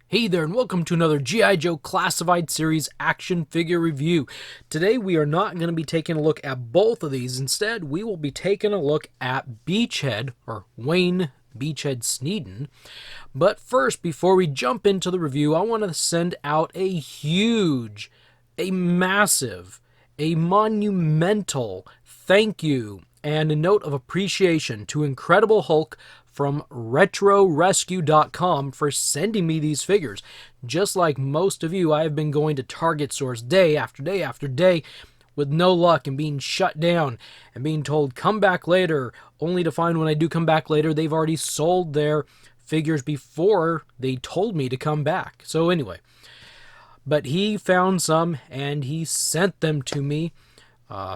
Hey there, and welcome to another G.I. Joe Classified Series action figure review. Today we are not going to be taking a look at both of these. Instead, we will be taking a look at Beachhead, or Wayne Beachhead Sneeden. But first, before we jump into the review, I want to send out a huge, a massive, a monumental thank you and a note of appreciation to Incredible Hulk from RetroRescue.com for sending me these figures. Just like most of you, I have been going to Target stores day after day after day with no luck and being shut down and being told come back later, only to find when I do come back later, they've already sold their figures before they told me to come back. So anyway, but he found some and he sent them to me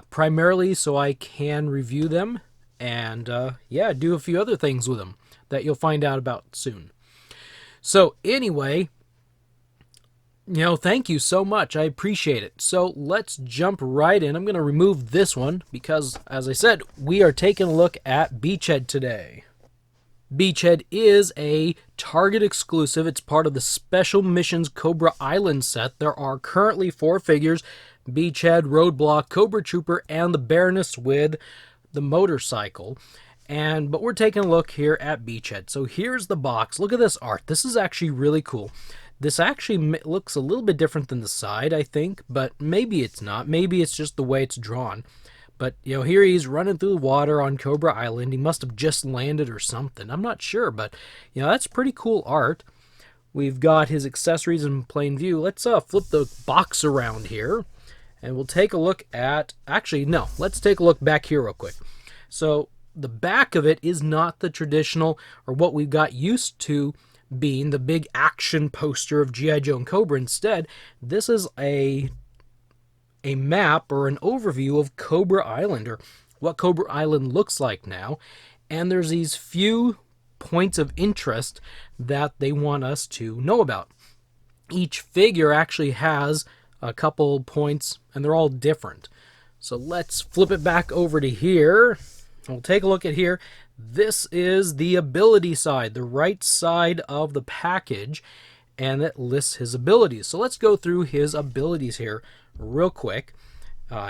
primarily so I can review them and do a few other things with them that you'll find out about soon. So anyway, thank you so much. I appreciate it. So let's jump right in. I'm going to remove this one because, as I said, we are taking a look at Beachhead today. Beachhead is a Target exclusive. It's part of the Special Missions Cobra Island set. There are currently 4 figures: Beachhead, Roadblock, Cobra Trooper, and the Baroness with the motorcycle. But we're taking a look here at Beachhead. So here's the box. Look at this art. This is actually really cool. This actually looks a little bit different than the side, I think, but maybe it's not. Maybe it's just the way it's drawn. But, here he's running through the water on Cobra Island. He must have just landed or something. I'm not sure, but, that's pretty cool art. We've got his accessories in plain view. Let's flip the box around here, and we'll take a look at... Actually, no. Let's take a look back here real quick. So the back of it is not the traditional, or what we've got used to being the big action poster of G.I. Joe and Cobra. Instead, this is a map or an overview of Cobra Island, or what Cobra Island looks like now. And there's these few points of interest that they want us to know about. Each figure actually has a couple points, and they're all different. So let's flip it back over to here. We'll take a look at here. This is the ability side, the right side of the package, and it lists his abilities. So let's go through his abilities here real quick.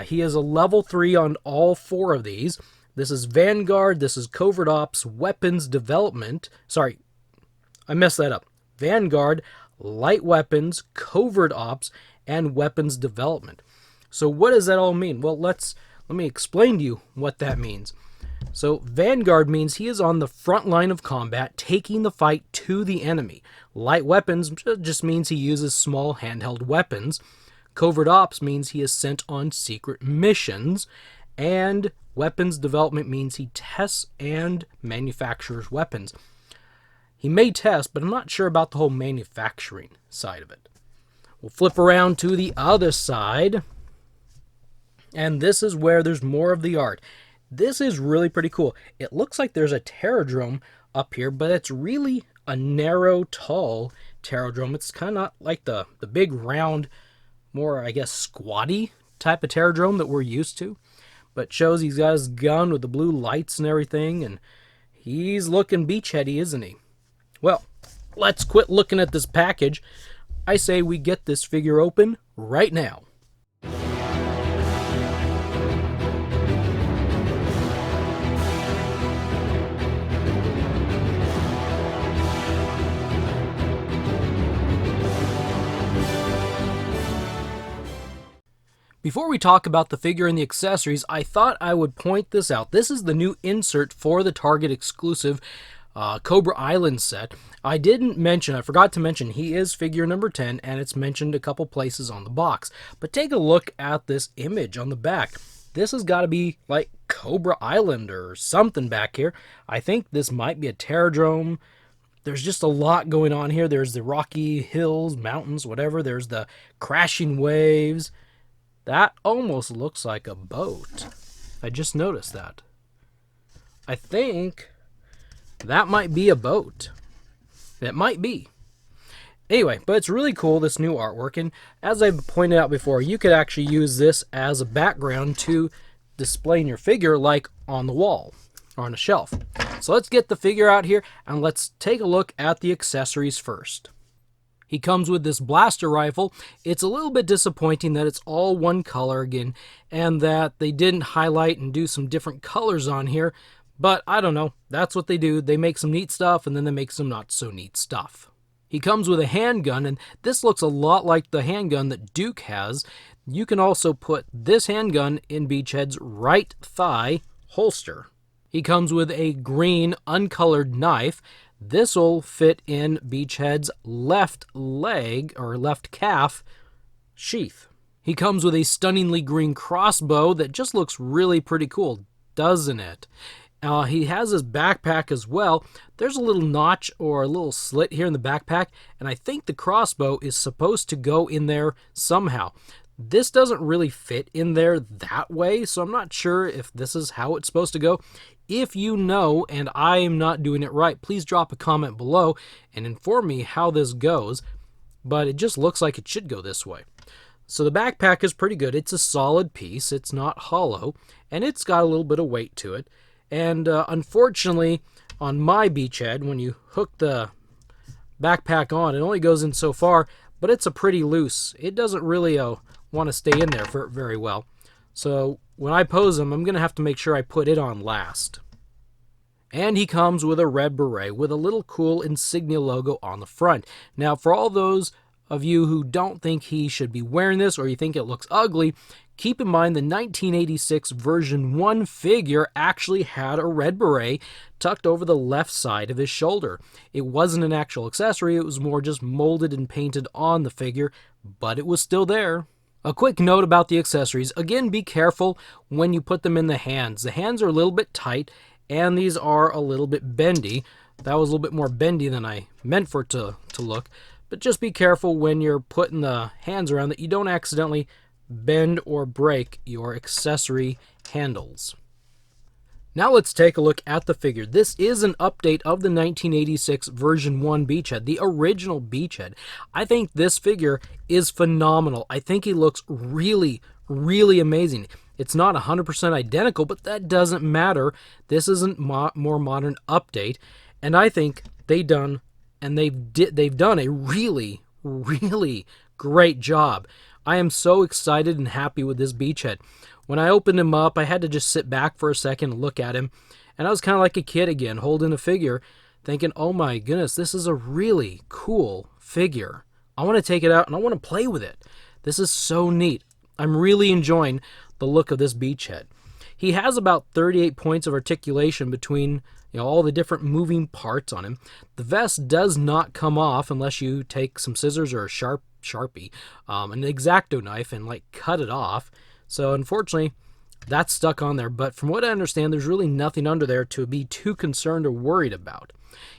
He is a level 3 on all 4 of these. This is Vanguard, this is Covert Ops, Weapons Development. Sorry, I messed that up. Vanguard, Light Weapons, Covert Ops, and Weapons Development. So what does that all mean? Well, let me explain to you what that means. So Vanguard means he is on the front line of combat, taking the fight to the enemy. Light Weapons just means he uses small handheld weapons. Covert Ops means he is sent on secret missions. And Weapons Development means he tests and manufactures weapons. He may test, but I'm not sure about the whole manufacturing side of it. We'll flip around to the other side. And this is where there's more of the art. This is really pretty cool. It looks like there's a Terradrome up here, but it's really a narrow, tall Terradrome. It's kind of like the big, round, more, I guess, squatty type of Terradrome that we're used to. But shows he's got his gun with the blue lights and everything, and he's looking beachheady, isn't he? Well, let's quit looking at this package. I say we get this figure open right now. Before we talk about the figure and the accessories, I thought I would point this out. This is the new insert for the Target exclusive Cobra Island set. I forgot to mention, he is figure number 10, and it's mentioned a couple places on the box. But take a look at this image on the back. This has got to be like Cobra Island or something back here. I think this might be a Terradrome. There's just a lot going on here. There's the rocky hills, mountains, whatever. There's the crashing waves. That almost looks like a boat. I just noticed that. I think that might be a boat. It might be. Anyway, but it's really cool, this new artwork. And as I've pointed out before, you could actually use this as a background to display your figure like on the wall or on a shelf. So let's get the figure out here and let's take a look at the accessories first. He comes with this blaster rifle. It's a little bit disappointing that it's all one color again, and that they didn't highlight and do some different colors on here, but I don't know. That's what they do. They make some neat stuff, and then they make some not so neat stuff. He comes with a handgun, and this looks a lot like the handgun that Duke has. You can also put this handgun in Beachhead's right thigh holster. He comes with a green uncolored knife. This will fit in Beachhead's left leg or left calf sheath. He comes with a stunningly green crossbow that just looks really pretty cool, doesn't it? He has his backpack as well. There's a little notch or a little slit here in the backpack, and I think the crossbow is supposed to go in there somehow. This doesn't really fit in there that way, so I'm not sure if this is how it's supposed to go. If you know and I am not doing it right, please drop a comment below and inform me how this goes, but it just looks like it should go this way. So the backpack is pretty good. It's a solid piece. It's not hollow, and it's got a little bit of weight to it. And unfortunately, on my Beachhead, when you hook the backpack on, it only goes in so far, but it's a pretty loose. It doesn't really want to stay in there very well. So when I pose him, I'm going to have to make sure I put it on last. And he comes with a red beret with a little cool insignia logo on the front. Now, for all those of you who don't think he should be wearing this or you think it looks ugly, keep in mind the 1986 version 1 figure actually had a red beret tucked over the left side of his shoulder. It wasn't an actual accessory, it was more just molded and painted on the figure, but it was still there. A quick note about the accessories. Again, be careful when you put them in the hands. The hands are a little bit tight, and these are a little bit bendy. That was a little bit more bendy than I meant for it to look. But just be careful when you're putting the hands around that you don't accidentally bend or break your accessory handles. Now let's take a look at the figure. This is an update of the 1986 version 1 Beachhead, the original Beachhead. I think this figure is phenomenal. I think he looks really, really amazing. It's not 100% identical, but that doesn't matter. This is a more modern update, and I think they've done a really, really great job. I am so excited and happy with this Beachhead. When I opened him up, I had to just sit back for a second and look at him, and I was kind of like a kid again, holding a figure, thinking, oh my goodness, this is a really cool figure. I want to take it out and I want to play with it. This is so neat. I'm really enjoying the look of this Beachhead. He has about 38 points of articulation between all the different moving parts on him. The vest does not come off unless you take some scissors or a Sharpie, an X-Acto knife, and cut it off. So unfortunately, that's stuck on there. But from what I understand, there's really nothing under there to be too concerned or worried about.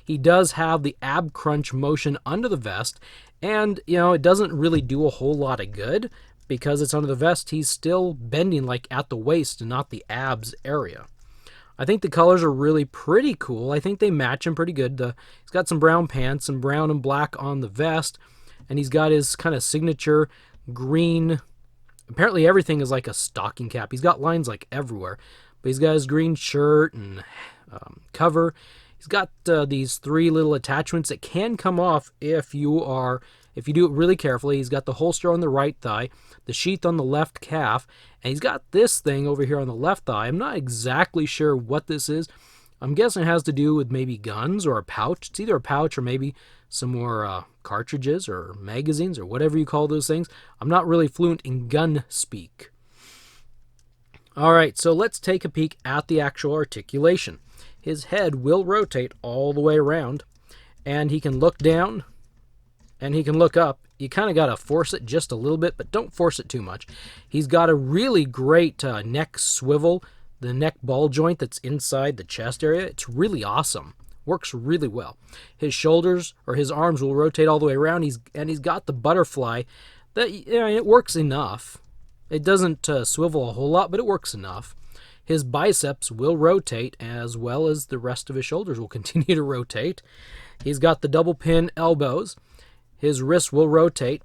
He does have the ab crunch motion under the vest, and it doesn't really do a whole lot of good because it's under the vest. He's still bending at the waist and not the abs area. I think the colors are really pretty cool. I think they match him pretty good. He's got some brown pants and brown and black on the vest, and he's got his kind of signature green. Apparently everything is like a stocking cap. He's got lines everywhere, but he's got his green shirt and cover. He's got these 3 little attachments that can come off if you do it really carefully. He's got the holster on the right thigh, the sheath on the left calf, and he's got this thing over here on the left thigh. I'm not exactly sure what this is. I'm guessing it has to do with maybe guns or a pouch. It's either a pouch or maybe some more cartridges or magazines or whatever you call those things. I'm not really fluent in gun speak. Alright, so let's take a peek at the actual articulation. His head will rotate all the way around, and he can look down, and he can look up. You kind of got to force it just a little bit, but don't force it too much. He's got a really great neck swivel, the neck ball joint that's inside the chest area. It's really awesome. Works really well. His shoulders or his arms will rotate all the way around. He's got the butterfly. It works enough. It doesn't swivel a whole lot, but it works enough. His biceps will rotate as well as the rest of his shoulders will continue to rotate. He's got the double pin elbows. His wrists will rotate,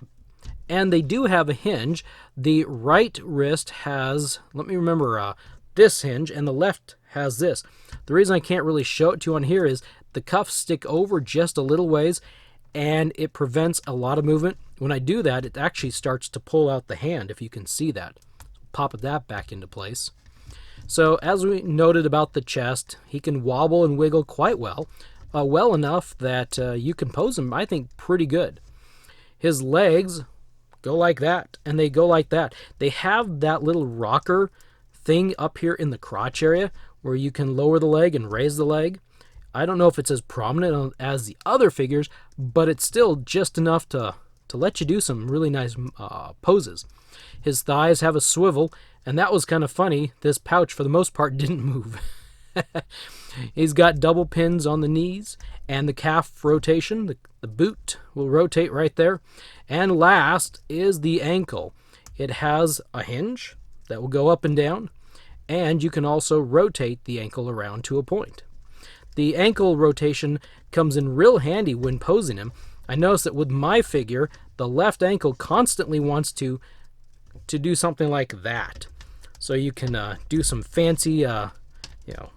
and they do have a hinge. The right wrist has, let me remember, this hinge, and the left has this. The reason I can't really show it to you on here is the cuffs stick over just a little ways, and it prevents a lot of movement. When I do that, it actually starts to pull out the hand, if you can see that. Pop that back into place. So as we noted about the chest, he can wobble and wiggle quite well, well enough that you can pose him, I think, pretty good. His legs go like that, and they go like that. They have that little rocker thing up here in the crotch area where you can lower the leg and raise the leg. I don't know if it's as prominent as the other figures, but it's still just enough to let you do some really nice poses. His thighs have a swivel, and that was kind of funny. This pouch, for the most part, didn't move. He's got double pins on the knees and the calf rotation. The boot will rotate right there. And last is the ankle. It has a hinge that will go up and down, and you can also rotate the ankle around to a point. The ankle rotation comes in real handy when posing him. I noticed that with my figure, the left ankle constantly wants to do something like that. So you can do some fancy,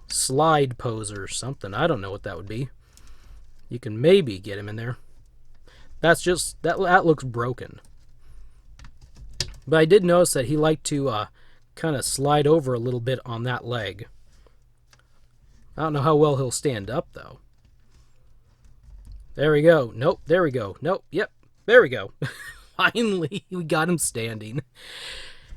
slide pose or something. I don't know what that would be. You can maybe get him in there. That's just, that looks broken. But I did notice that he liked to kind of slide over a little bit on that leg. I don't know how well he'll stand up, though. There we go. Nope, there we go. Nope, yep, there we go. Finally, we got him standing.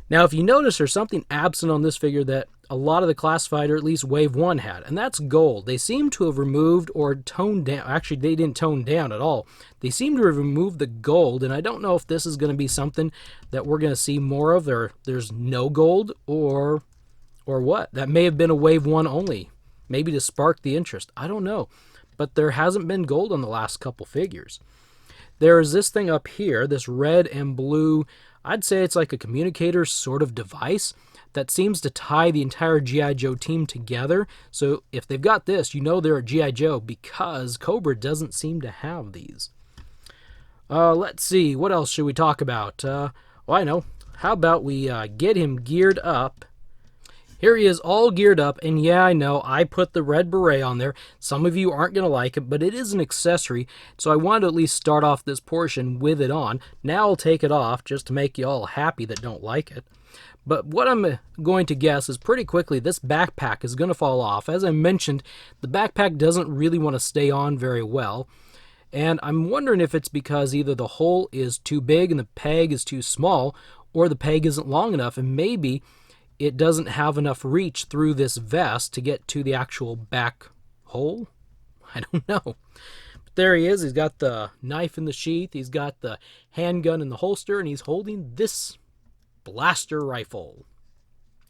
Now, if you notice, there's something absent on this figure that a lot of the classified, or at least Wave 1, had, and that's gold. They seem to have removed or toned down. Actually, they didn't tone down at all. They seem to have removed the gold, and I don't know if this is going to be something that we're going to see more of, or there's no gold, or what. That may have been a Wave 1 only, maybe to spark the interest. I don't know, but there hasn't been gold on the last couple figures. There's this thing up here, this red and blue, I'd say it's like a communicator sort of device that seems to tie the entire G.I. Joe team together. So if they've got this, you know they're a G.I. Joe, because Cobra doesn't seem to have these. Let's see, what else should we talk about? Well, I know. How about we get him geared up? Here he is all geared up, and yeah, I know, I put the red beret on there. Some of you aren't going to like it, but it is an accessory, so I wanted to at least start off this portion with it on. Now I'll take it off, just to make you all happy that don't like it. But what I'm going to guess is pretty quickly this backpack is going to fall off. As I mentioned, the backpack doesn't really want to stay on very well, and I'm wondering if it's because either the hole is too big and the peg is too small, or the peg isn't long enough, and maybe it doesn't have enough reach through this vest to get to the actual back hole. I don't know. But there he is. He's got the knife in the sheath. He's got the handgun in the holster, and he's holding this blaster rifle.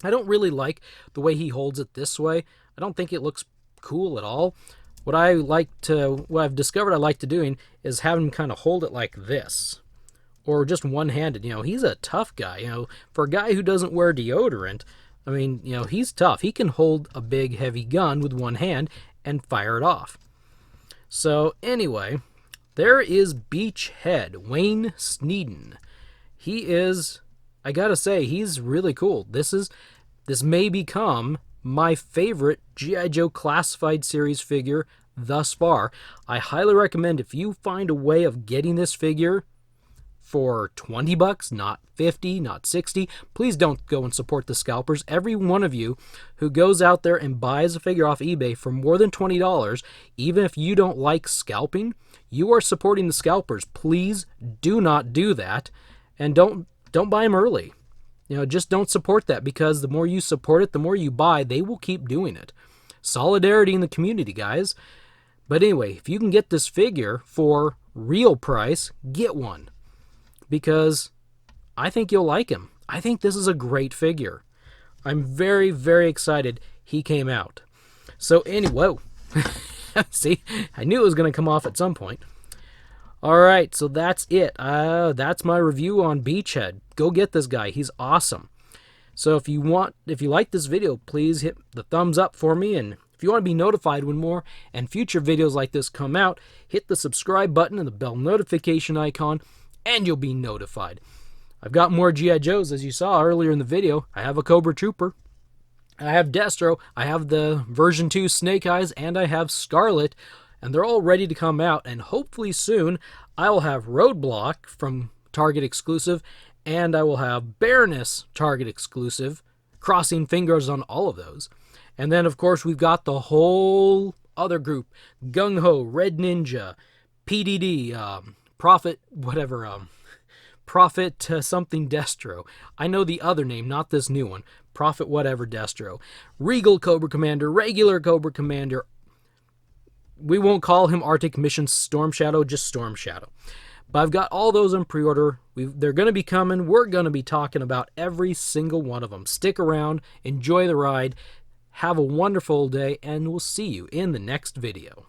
I don't really like the way he holds it this way. I don't think it looks cool at all. What I've discovered I like to doing is have him kind of hold it like this, or just one-handed. He's a tough guy. For a guy who doesn't wear deodorant, I mean, he's tough. He can hold a big, heavy gun with one hand and fire it off. So, anyway, there is Beachhead, Wayne Sneeden. He is, I gotta say, he's really cool. This may become my favorite G.I. Joe Classified Series figure thus far. I highly recommend, if you find a way of getting this figure for $20, not $50, not $60. Please don't go and support the scalpers. Every one of you who goes out there and buys a figure off eBay for more than $20, even if you don't like scalping, you are supporting the scalpers. Please do not do that, and don't buy them early. Just don't support that, because the more you support it, the more you buy, they will keep doing it. Solidarity in the community, guys. But anyway, if you can get this figure for real price, get one, because I think you'll like him. I think this is a great figure. I'm very, very excited he came out. So anyway, see, I knew it was going to come off at some point. All right, so that's it. That's my review on Beachhead. Go get this guy. He's awesome. So if you like this video, please hit the thumbs up for me, and if you want to be notified when more and future videos like this come out, hit the subscribe button and the bell notification icon, and you'll be notified. I've got more G.I. Joes, as you saw earlier in the video. I have a Cobra Trooper, I have Destro, I have the version 2 Snake Eyes, and I have Scarlet, and they're all ready to come out, and hopefully soon I will have Roadblock from Target exclusive, and I will have Baroness Target exclusive, crossing fingers on all of those. And then, of course, we've got the whole other group, Gung Ho, Red Ninja, PDD, Prophet, whatever, Prophet something Destro. I know the other name, not this new one. Prophet whatever Destro. Regal Cobra Commander, regular Cobra Commander. We won't call him Arctic Mission Storm Shadow, just Storm Shadow. But I've got all those in pre-order. They're going to be coming. We're going to be talking about every single one of them. Stick around, enjoy the ride, have a wonderful day, and we'll see you in the next video.